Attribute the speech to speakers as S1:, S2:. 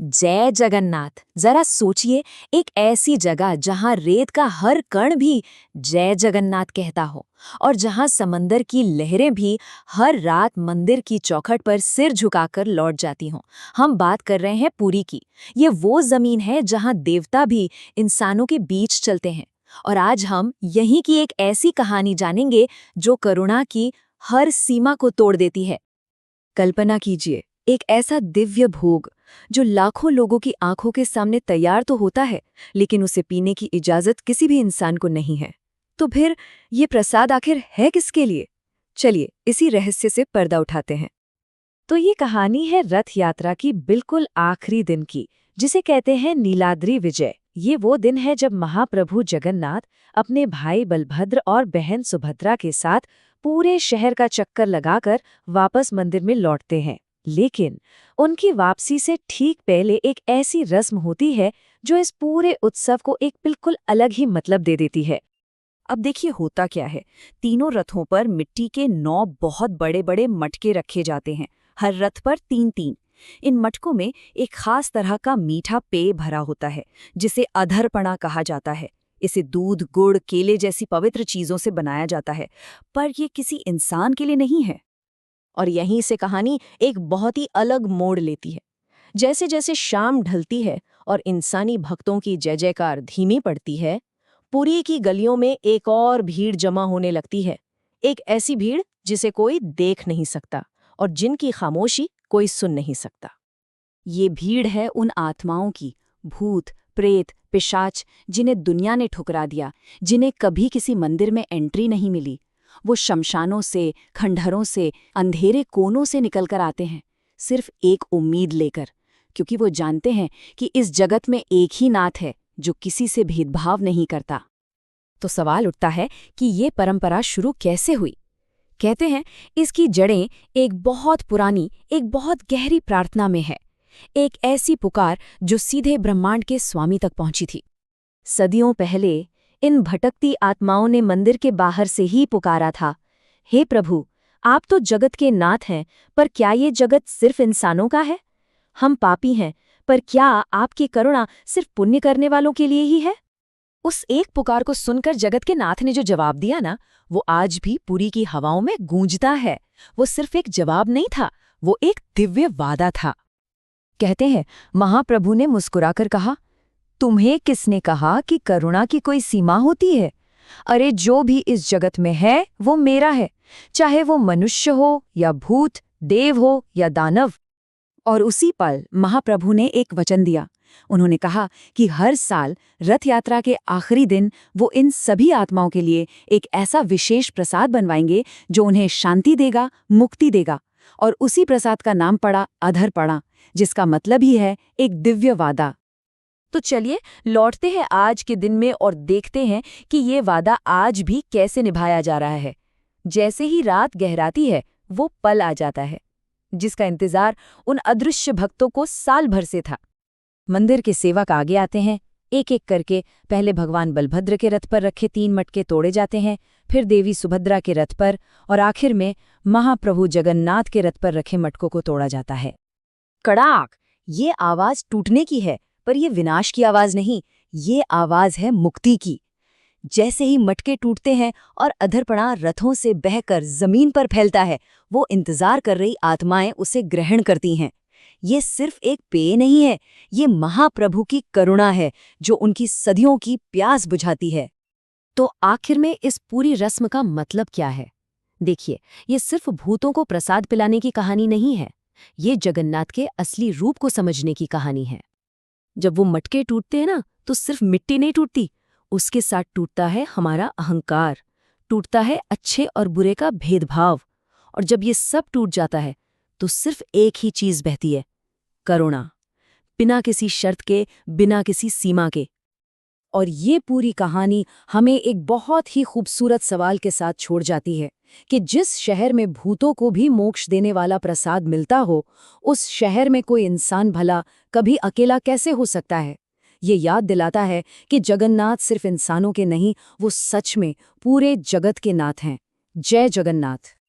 S1: जय जगन्नाथ। जरा सोचिए, एक ऐसी जगह जहां रेत का हर कण भी जय जगन्नाथ कहता हो और जहां समंदर की लहरें भी हर रात मंदिर की चौखट पर सिर झुकाकर लौट जाती हों। हम बात कर रहे हैं पुरी की। ये वो जमीन है जहां देवता भी इंसानों के बीच चलते हैं। और आज हम यहीं की एक ऐसी कहानी जानेंगे जो करुणा की हर सीमा को तोड़ देती है। कल्पना कीजिए, एक ऐसा दिव्य भोग जो लाखों लोगों की आंखों के सामने तैयार तो होता है, लेकिन उसे पीने की इजाजत किसी भी इंसान को नहीं है। तो फिर ये प्रसाद आखिर है किसके लिए? चलिए इसी रहस्य से पर्दा उठाते हैं। तो ये कहानी है रथ यात्रा की बिल्कुल आखिरी दिन की, जिसे कहते हैं नीलाद्री विजय। ये वो दिन है जब महाप्रभु जगन्नाथ अपने भाई बलभद्र और बहन सुभद्रा के साथ पूरे शहर का चक्कर लगाकर वापस मंदिर में लौटते हैं। लेकिन उनकी वापसी से ठीक पहले एक ऐसी रस्म होती है जो इस पूरे उत्सव को एक बिल्कुल अलग ही मतलब दे देती है। अब देखिए होता क्या है। तीनों रथों पर मिट्टी के 9 बहुत बड़े बड़े मटके रखे जाते हैं, हर रथ पर 3-3। इन मटकों में एक खास तरह का मीठा पेय भरा होता है, जिसे अधरपणा कहा जाता है। इसे दूध, गुड़, केले जैसी पवित्र चीजों से बनाया जाता है, पर यह किसी इंसान के लिए नहीं है। और यहीं से कहानी एक बहुत ही अलग मोड़ लेती है। जैसे जैसे शाम ढलती है और इंसानी भक्तों की जय जयकार धीमी पड़ती है, पुरी की गलियों में एक और भीड़ जमा होने लगती है। एक ऐसी भीड़ जिसे कोई देख नहीं सकता और जिनकी खामोशी कोई सुन नहीं सकता। ये भीड़ है उन आत्माओं की, भूत, प्रेत, पिशाच, जिन्हें दुनिया ने ठुकरा दिया, जिन्हें कभी किसी मंदिर में एंट्री नहीं मिली। वो शमशानों से, खंडहरों से, अंधेरे कोनों से निकलकर आते हैं, सिर्फ एक उम्मीद लेकर, क्योंकि वो जानते हैं कि इस जगत में एक ही नाथ है जो किसी से भेदभाव नहीं करता। तो सवाल उठता है कि ये परंपरा शुरू कैसे हुई? कहते हैं इसकी जड़ें एक बहुत पुरानी, एक बहुत गहरी प्रार्थना में है। एक ऐसी पुकार जो सीधे ब्रह्मांड के स्वामी तक पहुंची थी। सदियों पहले इन भटकती आत्माओं ने मंदिर के बाहर से ही पुकारा था, हे प्रभु, आप तो जगत के नाथ हैं, पर क्या ये जगत सिर्फ इंसानों का है? हम पापी हैं, पर क्या आपकी करुणा सिर्फ पुण्य करने वालों के लिए ही है? उस एक पुकार को सुनकर जगत के नाथ ने जो जवाब दिया ना, वो आज भी पुरी की हवाओं में गूंजता है। वो सिर्फ एक जवाब नहीं था, वो एक दिव्य वादा था। कहते हैं महाप्रभु ने मुस्कुराकर कहा, तुम्हें किसने कहा कि करुणा की कोई सीमा होती है? अरे जो भी इस जगत में है वो मेरा है, चाहे वो मनुष्य हो या भूत, देव हो या दानव। और उसी पल महाप्रभु ने एक वचन दिया। उन्होंने कहा कि हर साल रथ यात्रा के आखिरी दिन वो इन सभी आत्माओं के लिए एक ऐसा विशेष प्रसाद बनवाएंगे जो उन्हें शांति देगा, मुक्ति देगा। और उसी प्रसाद का नाम पड़ा अधरपणा, जिसका मतलब ही है एक दिव्य वादा। तो चलिए लौटते हैं आज के दिन में और देखते हैं कि ये वादा आज भी कैसे निभाया जा रहा है। जैसे ही रात गहराती है, वो पल आ जाता है जिसका इंतजार उन अदृश्य भक्तों को साल भर से था। मंदिर के सेवक आगे आते हैं, एक एक करके। पहले भगवान बलभद्र के रथ पर रखे 3 मटके तोड़े जाते हैं, फिर देवी सुभद्रा के रथ पर, और आखिर में महाप्रभु जगन्नाथ के रथ पर रखे मटकों को तोड़ा जाता है। कड़ाक! ये आवाज टूटने की है, पर ये विनाश की आवाज नहीं, ये आवाज है मुक्ति की। जैसे ही मटके टूटते हैं और अधरपणा रथों से बहकर जमीन पर फैलता है, वो इंतजार कर रही आत्माएं उसे ग्रहण करती हैं। ये सिर्फ एक पेय नहीं है, ये महाप्रभु की करुणा है जो उनकी सदियों की प्यास बुझाती है। तो आखिर में इस पूरी रस्म का मतलब क्या है? देखिए, ये सिर्फ भूतों को प्रसाद पिलाने की कहानी नहीं है, ये जगन्नाथ के असली रूप को समझने की कहानी है। जब वो मटके टूटते हैं ना, तो सिर्फ मिट्टी नहीं टूटती, उसके साथ टूटता है हमारा अहंकार, टूटता है अच्छे और बुरे का भेदभाव। और जब ये सब टूट जाता है तो सिर्फ एक ही चीज बहती है, करुणा, बिना किसी शर्त के, बिना किसी सीमा के। और ये पूरी कहानी हमें एक बहुत ही खूबसूरत सवाल के साथ छोड़ जाती है कि जिस शहर में भूतों को भी मोक्ष देने वाला प्रसाद मिलता हो, उस शहर में कोई इंसान भला कभी अकेला कैसे हो सकता है? ये याद दिलाता है कि जगन्नाथ सिर्फ इंसानों के नहीं, वो सच में पूरे जगत के नाथ हैं। जय जगन्नाथ।